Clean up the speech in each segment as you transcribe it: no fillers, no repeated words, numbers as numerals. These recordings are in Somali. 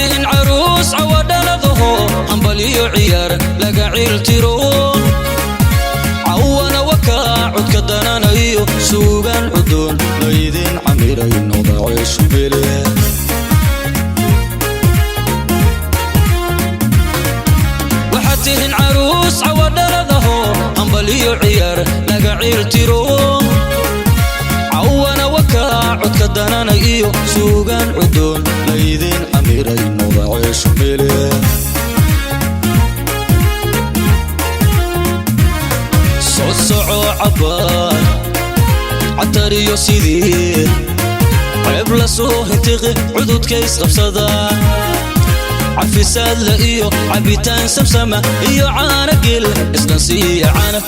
waxatiin caruus cawadhaladaho hambaliyo ciyaar laga ciiltiro cawana wakaa codka dananayo suugaan cudoon laydin camiray nodaceeshu bele waxatiin caruus cawadhaladaho hambaliyo ciyaar laga ciiltiro cawana wakaa codka dananayo suugaan cudoon laydin camiray nodaceeshu bele soco cabaar catariyo sidii ceeb la soo hintiqi cududka isqabsada cafisaad la iyo cabitaan samsama iyo caana gel isna siiya caana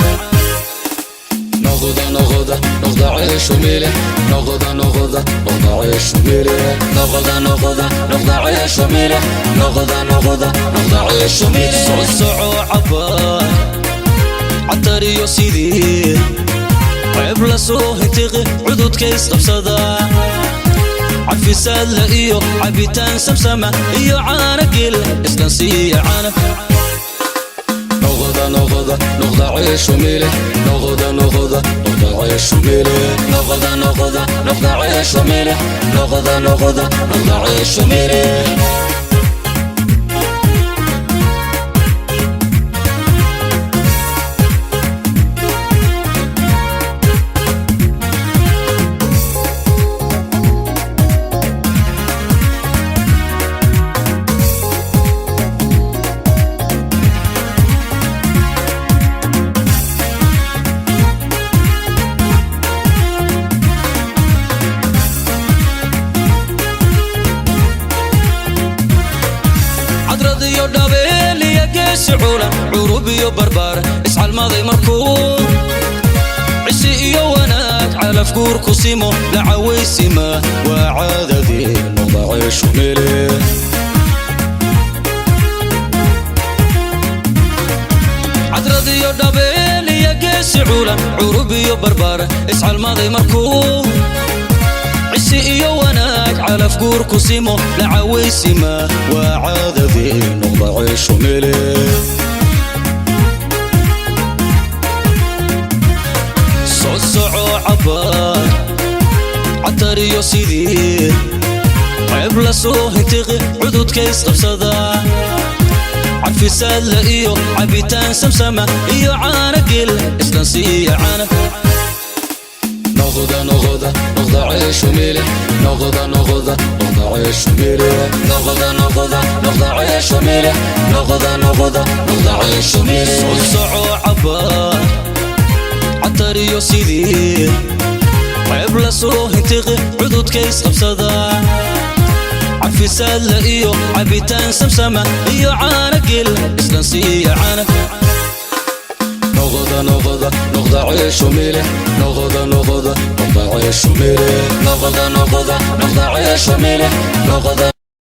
noqda noqda noqda ceeshu mile noqda noqda noqda ceeshu mile noqda noqda noqda ceeshu mile noqda noqda noqda ceeshu mile soco cabaar catariyo sidii ceeb la soo hintiqi cududka isqabsada cafisaad la iyo cabitaan samsama iyo caana gel iskan siiya caana noqda noqda noqda ceeshu mile noqda noqda noqda ceeshu mile noqda noqda noqda ceeshu mile noqda noqda noqda ceeshu mile سعولا عروبي وبربار اسعى الماضي مركوب عسي وناك على فكور كوسيمو لعويسما وعاد ذي نضع شميلي عدردي ودبيلي يا سعولا عروبي وبربار اسعى الماضي مركوب عسي وناك على فكور كوسيمو لعويسما وعاد ذي نضع شميلي صعو عبار عطريو سيدي عيب لا سو هنتقي عدود كيس قبصدا عفساد لا إيو عبيتان سمسمة إيو عانا قل إسلانسية عانا نغضى نغضى نغضى عيش وميلي نغضى نغضى نغضى عيش وميلي نغضى نغضى نغضى عيش وميلي نغضى نغضى نغضى عيش وميلي صعو عبار عطريو سيدي عيب لا سو هنتقي عدود كيس قبصدا عفساد لا إيو عبيتان سمسمة إيو عانا قل إسلانسية عانا نغضى نغضى نغضى عيش وميلي نغضى نغضى نغضى عيش وميلي نغضى نغضى نغضى عيش وميلي نغضى